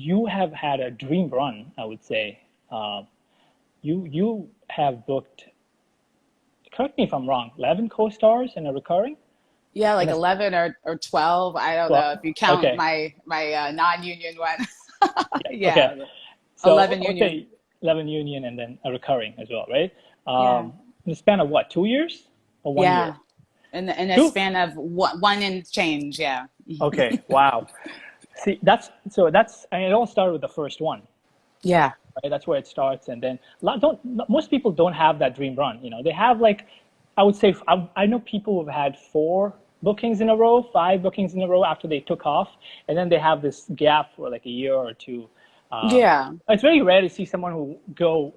you have had a dream run, I would say. You have booked, correct me if I'm wrong, 11 co-stars and a recurring? Yeah, And like a 11 or 12. I don't know if 12. you count Okay. my non-union one. Yeah. Okay. Yeah, So 11 I would union. say 11 union and then a recurring as well, right? Yeah. In the span of what, 2 years or 1 year? Yeah. In a Two? span of one and change. Yeah. Okay. Wow. See, and it all started with the first one, Yeah. right? That's where it starts. And then most people don't have that dream run. They have like, I would say, I know people who've had 4 bookings in a row, 5 bookings in a row after they took off, and then they have this gap for like a year or two. Um, Yeah. it's very rare to see someone who go,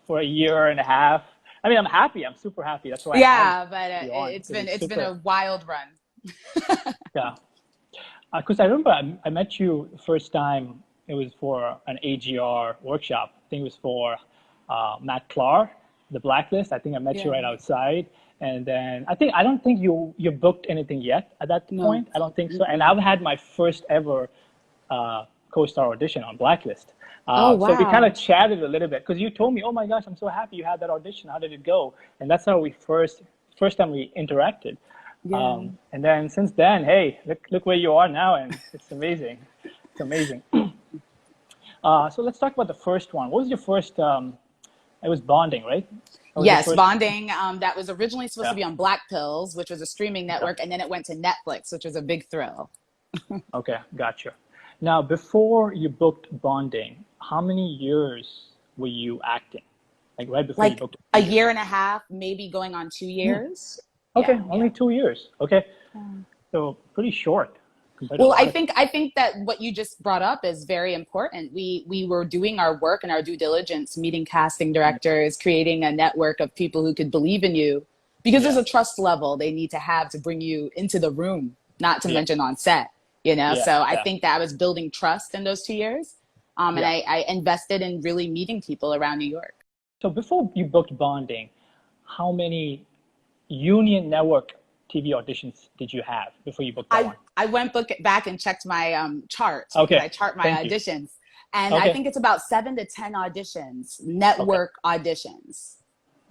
for a year and a half. I mean, I'm happy. I'm super happy. That's why I had Yeah, but you on it's because been it's it's been a super. wild run. Yeah. Because I remember I met you the first time. It was for an AGR workshop. I think it was for Matt Clark, the Blacklist. I think I met you Yeah. right outside, and then I don't think you booked anything yet at that No. point. I don't think so. And Mm-mm. I've had my first ever co-star audition on Blacklist. Oh, So we kind of wow. chatted a little bit because you told me, "Oh my gosh, I'm so happy you had that audition. How did it go?" And that's how we first time we interacted. Yeah. And then since then, hey, look where you are now, and it's amazing. It's amazing. So let's talk about the first one. What was your first? It was bonding, right? That was your Yes, first. bonding. That was originally supposed to Yeah. be on Black Pills, which was a streaming Okay. network, and then it went to Netflix, which was a big thrill. Okay. Gotcha. Now, before you booked bonding, how many years were you acting? Like right before you Like booked a bonding? year and a half, maybe going on 2 years. Okay, Yeah. only 2 years. Okay, so pretty short compared to a Well, lot of people. I think that what you just brought up is very important. We were doing our work and our due diligence, meeting casting directors, creating a network of people who could believe in you, because there's Yeah. a trust level they need to have to bring you into the room, not to Yeah. mention on set. You know, Yeah. so I Yeah. think that I was building trust in those 2 years, and Yeah. I invested in really meeting people around New York. So before you booked bonding, how many Union Network TV auditions did you have before you booked that one? I went back and checked my charts because I Okay, chart my thank you. auditions, and I Okay, think it's about 7 to 10 auditions, okay, network auditions.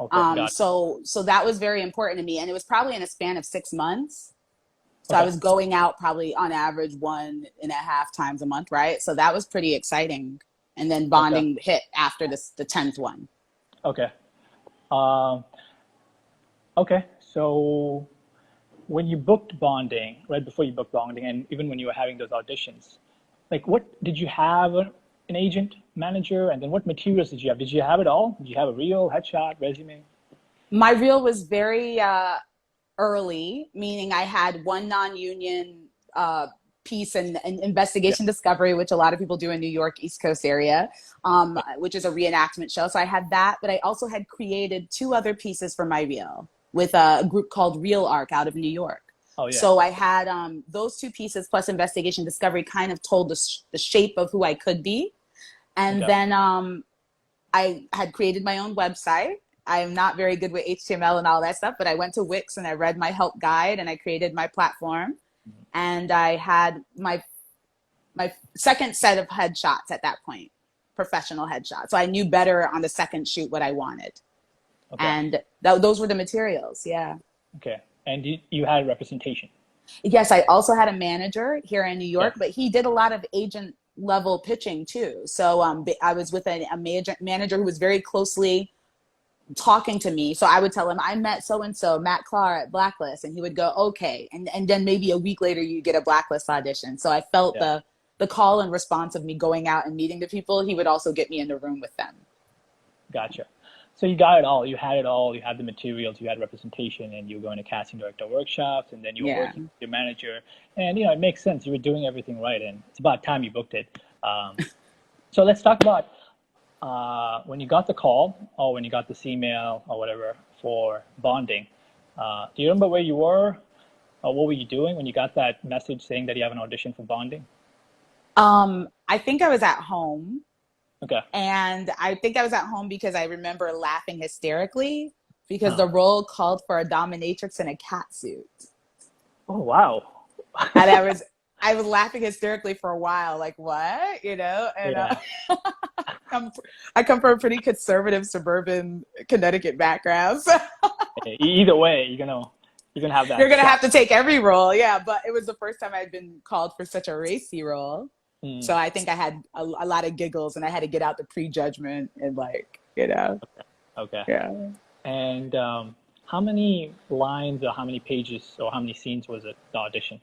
okay, got it. So that was very important to me, and it was probably in a span of 6 months. So I Okay, was going out probably on average 1.5 times a month, right? So that was pretty exciting. And then okay, bonding hit after the 10th one. okay. Um, okay, so when you booked bonding, right before you booked bonding, and even when you were having those auditions, like what did you have an agent, manager, and then what materials did you have? Did you have it all? Did you have a reel, headshot, resume? My reel was very early, meaning I had one non-union piece and Yeah, investigation discovery, which a lot of people do in New York, East Coast area, which is a reenactment show. So I had that, but I also had created 2 other pieces for my reel with a group called Real Arc out of New York. oh yeah, So I had those 2 pieces plus investigation discovery kind of told the shape of who I could be. And okay, then I had created my own website. I am not very good with HTML and all that stuff, but I went to Wix and I read my help guide and I created my platform. And I had my second set of headshots at that point, professional headshots. So I knew better on the second shoot what I wanted, okay, and those were the materials. Yeah. okay. And you had representation. Yes, I also had a manager here in New Yeah, York, but he did a lot of agent level pitching too. So I was with a major manager who was very closely talking to me. So I would tell him, I met so and so, Matt Clark at Blacklist, and he would go, okay. And then maybe a week later you get a Blacklist audition. So I felt yeah, the call and response of me going out and meeting the people. He would also get me in the room with them. gotcha. So you got it all. You had it all. You had the materials. You had representation, and you were going to casting director workshops, and then you were Yeah. working with your manager. And it makes sense. You were doing everything right, and it's about time you booked it. Um, so let's talk about when you got the call or when you got this email or whatever for bonding. Do you remember where you were or what were you doing when you got that message saying that you have an audition for bonding? I think I was at home, Okay. and I think I was at home because I remember laughing hysterically because Uh, the role called for a dominatrix in a cat suit. oh wow. And I was I was laughing hysterically for a while, like, what? You know? And Yeah. I come from a pretty conservative suburban Connecticut background. So Either way, you're gonna have you're that going to have shock. to take every role. Yeah. But it was the first time I'd been called for such a racy role. Mm, So I think I had a lot of giggles and I had to get out the prejudgment and like, okay. yeah. And how many lines or how many pages or how many scenes was it, the audition?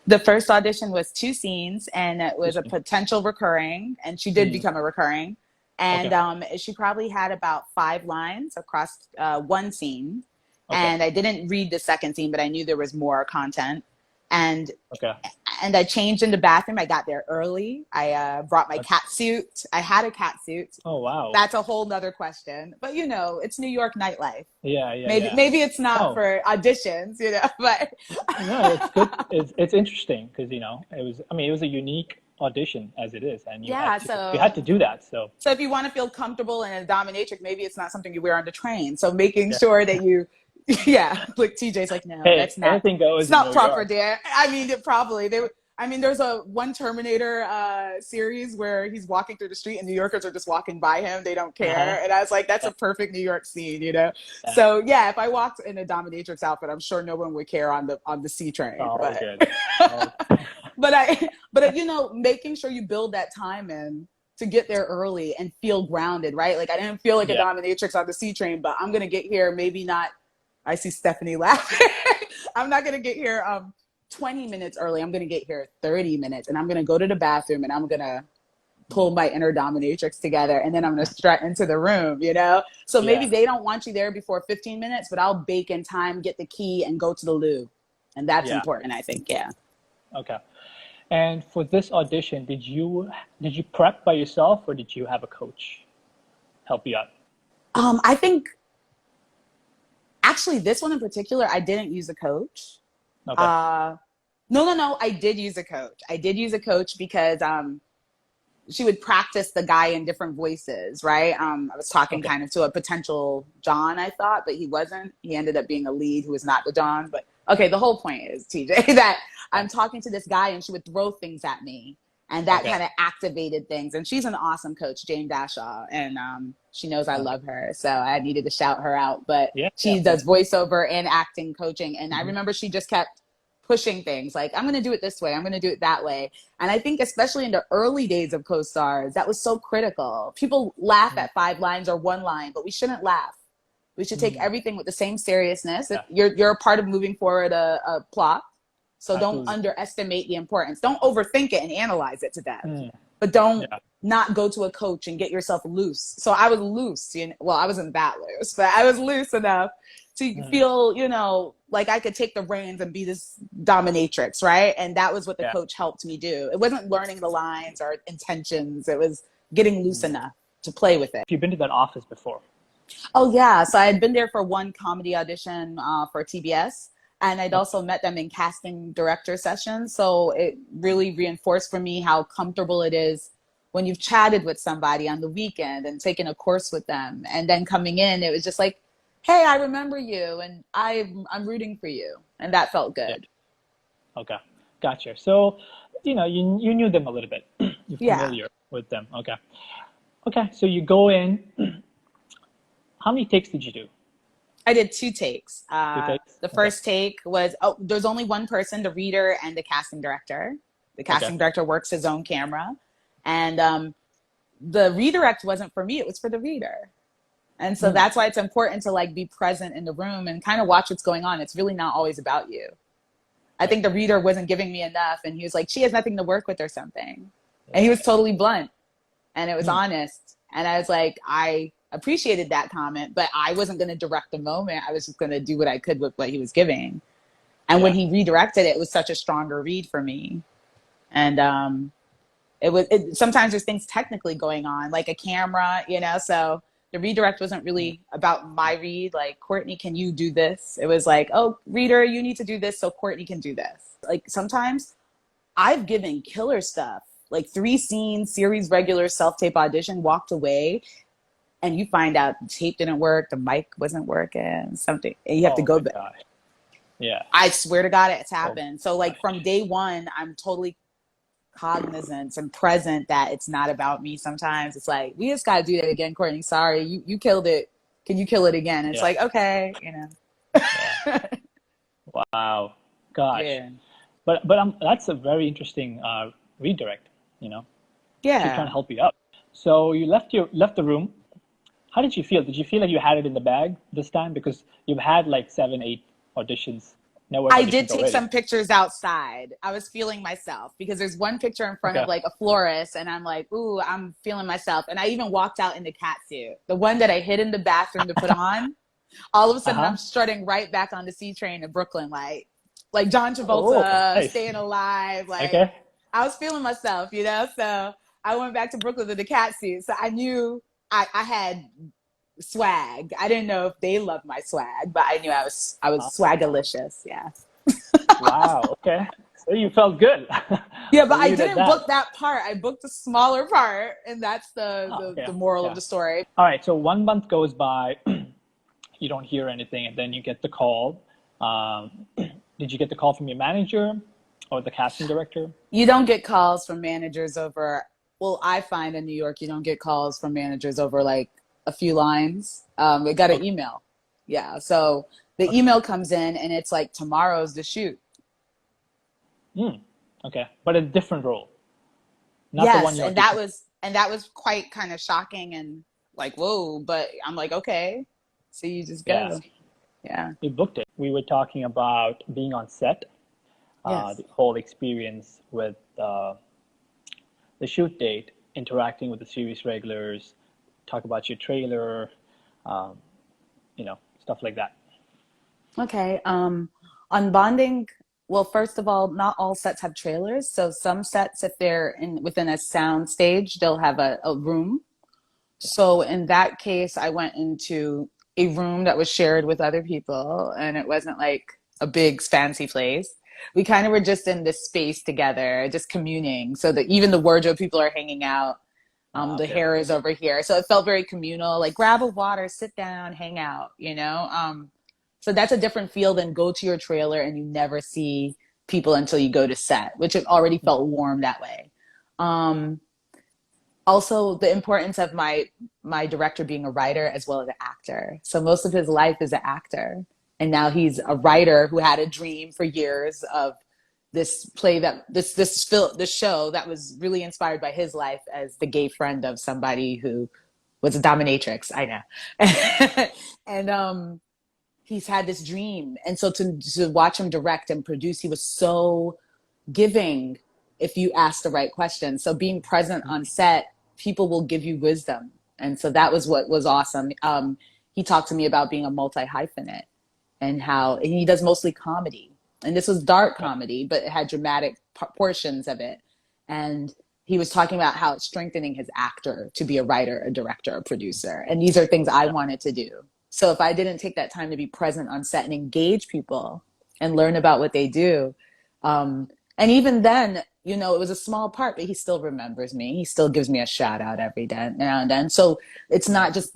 The first audition was 2 scenes and it Two was a scenes. potential recurring and she did Mm, become a recurring. And okay. she probably had about 5 lines across one scene. Okay. And I didn't read the second scene, but I knew there was more content. And Okay. I changed in the bathroom. I got there early. I brought my Okay. cat suit. I had a cat suit. Oh, wow. That's a whole nother question. But it's New York nightlife. Yeah, yeah, Maybe yeah. it's not Oh, for auditions, but no, it's good. It's interesting because, it was a unique audition as it is, and yeah. you had to do that. So So if you want to feel comfortable in a dominatrix, maybe it's not something you wear on the train. So making yeah. sure that you, yeah, like TJ's like, no, Hey, that's not, anything goes it's in not New proper, York. dear. I mean, there's one Terminator series where he's walking through the street and New Yorkers are just walking by him. They don't Uh-huh. care. And I was like, that's Yeah, a perfect New York scene. yeah. So yeah, if I walked in a dominatrix outfit, I'm sure no one would care on the C train. All But good. All, making sure you build that time in to get there early and feel grounded, right? Like I didn't feel like a yeah, dominatrix on the C train, but I'm gonna get here. Maybe not. I see Stephanie laughing. I'm not gonna get here 20 minutes early. I'm gonna get here 30 minutes, and I'm gonna go to the bathroom, and I'm gonna pull my inner dominatrix together, and then I'm gonna strut into the room. So maybe yeah. they don't want you there before 15 minutes, but I'll bake in time, get the key, and go to the loo, and that's Yeah. important, I think. Yeah. Okay. And for this audition, did you prep by yourself or did you have a coach help you out? I think actually this one in particular, I didn't use a coach. Okay. No. I did use a coach. I did use a coach because she would practice the guy in different voices, right? I was talking Okay. kind of to a potential John, I thought, but he wasn't. He ended up being a lead who was not the John. But okay, the whole point is, TJ, that I'm talking to this guy and she would throw things at me. And that Okay. kind of activated things. And she's an awesome coach, Jane Dashaw. And she knows I Okay. love her. So I needed to shout her out. But Yeah. she Yeah. does voiceover and acting coaching. And I Mhm. remember she just kept pushing things like, I'm going to do it this way. I'm going to do it that way. And I think especially in the early days of co-stars, that was so critical. People laugh at 5 lines or 1 line, but we shouldn't laugh. We should take everything with the same seriousness. Yeah. You're a part of moving forward a plot. So don't Absolutely. underestimate the importance. Don't overthink it and analyze it to death. But Yeah. not go to a coach and get yourself loose. So I was loose. Well, I wasn't that loose, but I was loose enough to feel, like I could take the reins and be this dominatrix, right? And that was what the Yeah. coach helped me do. It wasn't learning the lines or intentions. It was getting loose enough to play with it. You've been to that office before. Oh, yeah. So I had been there for one comedy audition for TBS. And I'd also met them in casting director sessions. So it really reinforced for me how comfortable it is when you've chatted with somebody on the weekend and taken a course with them. And then coming in, it was just like, hey, I remember you and I'm rooting for you. And that felt good. Yeah. Okay. Gotcha. So, you knew them a little bit. You're Yeah. familiar with them. Okay. Okay. So you go in. How many takes did you do? I did 2 takes. Two takes? The Okay. first take was, there's only one person, the reader and the casting director. The casting director works his own camera. And the redirect wasn't for me, it was for the reader. And so that's why it's important to be present in the room and kind of watch what's going on. It's really not always about you. I think the reader wasn't giving me enough. And he was like, she has nothing to work with or something. And he was totally blunt and it was honest. And I was like, I appreciated that comment, but I wasn't going to direct the moment. I was just going to do what I could with what he was giving. And when he redirected it, it was such a stronger read for me. And sometimes there's things technically going on, like a camera, so the redirect wasn't really about my read. Like, Cortney, can you do this? It was like, oh, reader, you need to do this so Cortney can do this. Like, sometimes I've given killer stuff, like 3 scenes, series regular, self-tape audition, walked away, and you find out the tape didn't work, the mic wasn't working, something, and you have to go back. Gosh. Yeah. I swear to God, it's Oh, happened. So like from day one, I'm totally cognizant and present that it's not about me. Sometimes it's like, we just got to do that again, Courtney. Sorry, you killed it. Can you kill it again? And it's yeah. like, okay, you Yeah. know. Wow. Gosh. Yeah. But that's a very interesting redirect, you know. She's trying Yeah. to help you out. So you left the room. How did you feel? Did you feel like you had it in the bag this time? Because you've had like 7, 8 auditions, network I did auditions take already. some pictures outside. I was feeling myself because there's one picture in front of Okay. like a florist, and I'm like, ooh, I'm feeling myself. And I even walked out in the cat suit, the one that I hid in the bathroom to put on. All of a sudden, Uh-huh. I'm strutting right back on the C train in Brooklyn, like John Oh, Travolta, nice. staying alive. Like Okay. I was feeling myself, you know. So I went back to Brooklyn in the cat suit. So I knew I had swag. I didn't know if they loved my swag, but I knew I was Uh, swagalicious. Yeah. wow. Okay. So you felt good. Yeah, We'll but I leave it at didn't book that. that part. I booked the smaller part, and that's the Oh, the, okay. the moral of Yeah. the story. All right. So 1 month goes by, you don't hear anything, and then you get the call. Did you get the call from your manager or the casting director? You don't get calls from managers over. Well, I find in New York, you don't get calls from managers over like a few lines. We got an Okay. email. Yeah, so the Okay. email comes in, and it's like tomorrow's the shoot. Hmm. Okay. But a different role, not the one Yes, you and that auditioned. was and that was quite kind of shocking and like whoa. But I'm like, okay, so you just Yeah. go. Yeah. We booked it. We were talking about being on set, Yes. the whole experience with the shoot date, interacting with the series regulars, talk about your trailer, um, stuff like that. Okay. On bonding, well, first of all, not all sets have trailers. So some sets, if they're in within a sound stage, they'll have a room. So in that case, I went into a room that was shared with other people, and it wasn't like a big fancy place. We kind of were just in this space together, just communing. So that even the wardrobe people are hanging out. The Okay. hair is over here. So it felt very communal, like grab a water, sit down, hang out, you know? So that's a different feel than go to your trailer and you never see people until you go to set, which it already felt warm that way. Um, Also the importance of my director being a writer as well as an actor. So most of his life is an actor. And now he's a writer who had a dream for years of this play that this show that was really inspired by his life as the gay friend of somebody who was a dominatrix. I know. And he's had this dream. And so to watch him direct and produce, he was so giving if you ask the right questions. So being present on set, people will give you wisdom. And so that was what was awesome. He talked to me about being a multi hyphenate and how and he does mostly comedy. And this was dark Okay. comedy, but it had dramatic portions of it. And he was talking about how it's strengthening his actor to be a writer, a director, a producer. And these are things I Yeah. wanted to do. So if I didn't take that time to be present on set and engage people and learn about what they do, and even then, you know, it was a small part, but he still remembers me. He still gives me a shout out every day now and then. So it's not just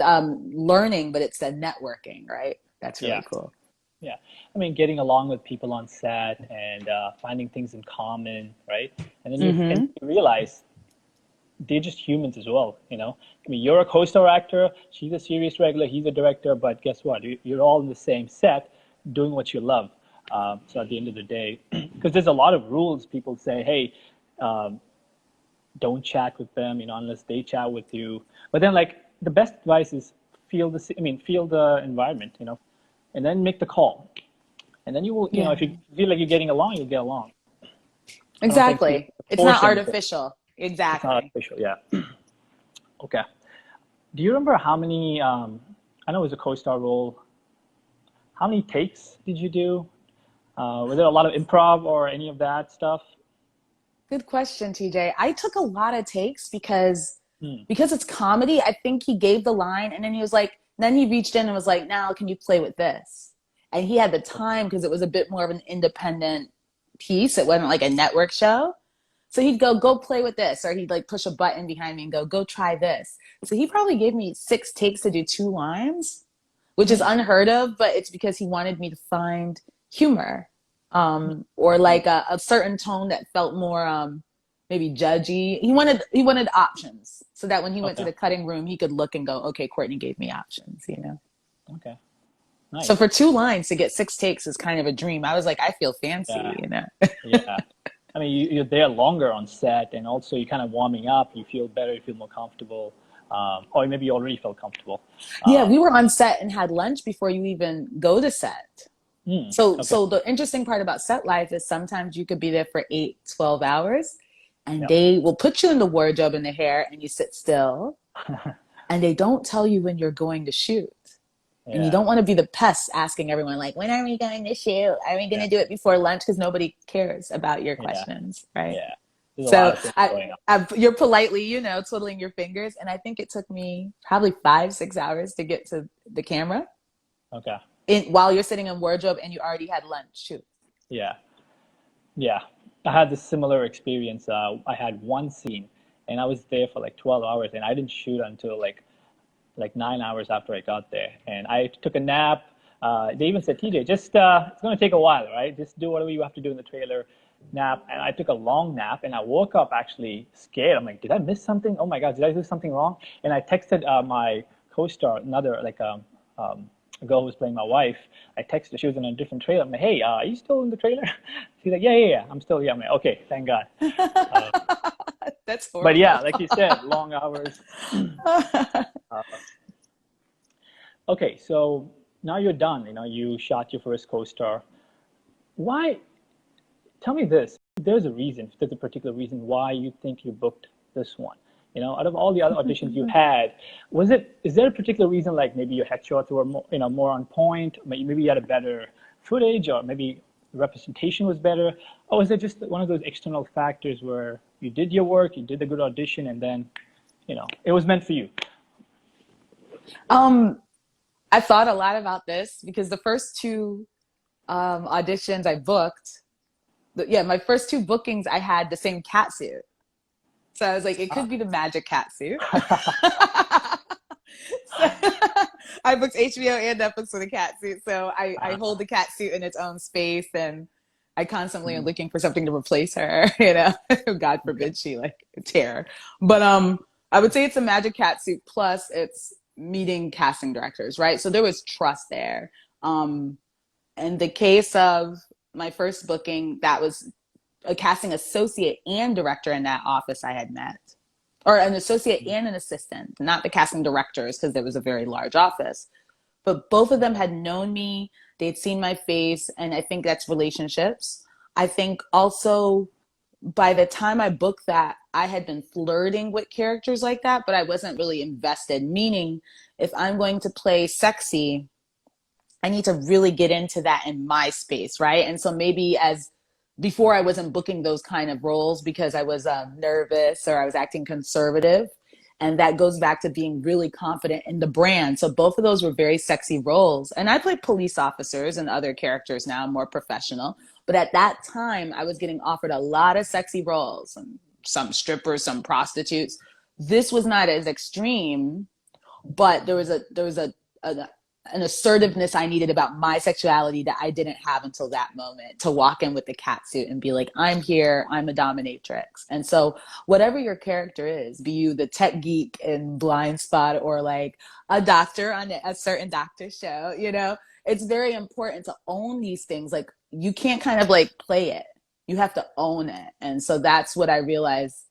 learning, but it's the networking, right? That's Yeah. really cool. Yeah. I mean, getting along with people on set and finding things in common, right? And then Mm-hmm. you realize they're just humans as well, you know? I mean, you're a co-star actor, she's a series regular, he's a director, but guess what? You're all in the same set doing what you love. So at the end of the day, because there's a lot of rules, people say, hey, um, don't chat with them, unless they chat with you. But then, like, the best advice is feel the environment, and then make the call. And then you will, Yeah. if you feel like you're getting along, you'll get along. I don't think you Exactly. have to It's force not anything. artificial. It's not Exactly. official, yeah. Okay. Do you remember how many, I know it was a co-star role, how many takes did you do? Was there a lot of improv or any of that stuff? Good question, TJ. I took a lot of takes because Hmm. it's comedy. I think he gave the line and then he was like, then he reached in and was like, now can you play with this? And he had the time because it was a bit more of an independent piece. It wasn't like a network show. So he'd go play with this, or he'd like push a button behind me and go try this. So he probably gave me 6 takes to do 2 lines, which is Hmm. unheard of, but it's because he wanted me to find humor, or like a certain tone that felt more maybe judgy. He wanted options so that when he went to Okay. the cutting room, he could look and go, okay, Courtney gave me options, you know? Okay. So Nice. for 2 lines to get 6 takes is kind of a dream. I was like, I feel Yeah. fancy, you know? Yeah. I mean, you're there longer on set, and also you're kind of warming up. You feel better. You feel more comfortable. Or maybe you already felt comfortable. Yeah, Um, we were on set and had lunch before you even go to set. So okay. so the interesting part about set life is sometimes you could be there for 8, 12 hours and Yeah. they will put you in the wardrobe and the hair and you sit still and they don't tell you when you're going to shoot. And you Yeah. don't want to be the pest asking everyone like, when are we going to shoot? Are we going Yeah. to do it before lunch? Because nobody cares about your Yeah. questions, right? Yeah. There's a lot So of things I, going on. you're politely, twiddling your fingers. And I think it took me probably 5, 6 hours to get to the camera Okay. while you're sitting in wardrobe and you already had lunch too. Yeah. Yeah. I had this similar experience. I had one scene, and I was there for like 12 hours, and I didn't shoot until like 9 hours after I got there. And I took a nap. They even said, TJ, just it's going to take a while, right? Just do whatever you have to do in the trailer, nap. And I took a long nap, and I woke up actually scared. I'm like, did I miss something? Oh my God, did I do something wrong? And I texted my co-star, another a girl who was playing my wife. I texted her. She was in a different trailer. I'm like, hey, are you still in the trailer? She's like, yeah, I'm still here. I'm like, okay, thank God. That's But yeah, horrible. like you said, long hours. Uh, okay, so now you're done. You shot your first co-star. Why? Tell me this. There's a reason. If there's a particular reason why you think you booked this one. Out of all the other auditions you've had, is there a particular reason, like maybe your headshots were more on point, maybe you had a better footage, or maybe representation was better, or is it just one of those external factors where you did your work, you did a good audition, and then, it was meant for you? I thought a lot about this because the first two auditions I booked, my first two bookings, I had the same cat suit. So I was like, it could be the magic cat suit. So I booked HBO and Netflix with a cat suit. So I hold the cat suit in its own space and I constantly am looking for something to replace her, God forbid she like tear. But I would say it's a magic cat suit plus it's meeting casting directors, right? So there was trust there. In the case of my first booking, that was a casting associate and director in that office I had met, or an associate and an assistant, not the casting directors, because there was a very large office. But both of them had known me, they'd seen my face, and I think that's relationships. I think also by the time I booked that, I had been flirting with characters like that, but I wasn't really invested. Meaning, if I'm going to play sexy, I need to really get into that in my space, right? And so maybe as before I wasn't booking those kind of roles because I was nervous or I was acting conservative. And that goes back to being really confident in the brand. So both of those were very sexy roles. And I play police officers and other characters now, more professional. But at that time, I was getting offered a lot of sexy roles, and some strippers, some prostitutes. This was not as extreme, but there was an assertiveness I needed about my sexuality that I didn't have until that moment, to walk in with the cat suit and be like, I'm here, I'm a dominatrix. And so whatever your character is, be you the tech geek in Blind Spot or like a doctor on a certain doctor show, it's very important to own these things. Like you can't kind of like play it. You have to own it. And so that's what I realized.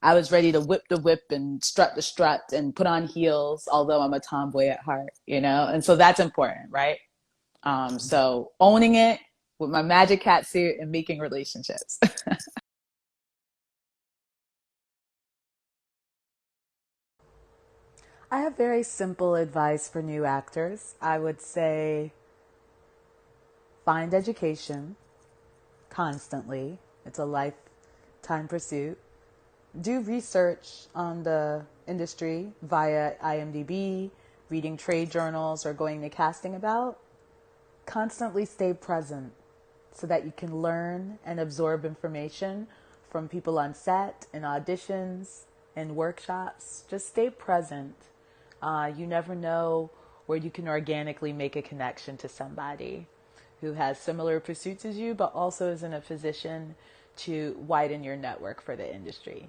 I was ready to whip the whip and strut the strut and put on heels, although I'm a tomboy at heart, And so that's important, right? So owning it with my magic cat suit and making relationships. I have very simple advice for new actors. I would say find education constantly. It's a lifetime pursuit. Do research on the industry via IMDB, reading trade journals, or going to casting about. Constantly stay present so that you can learn and absorb information from people on set, in auditions, in workshops. Just stay present. You never know where you can organically make a connection to somebody. who has similar pursuits as you, but also is in a position to widen your network for the industry.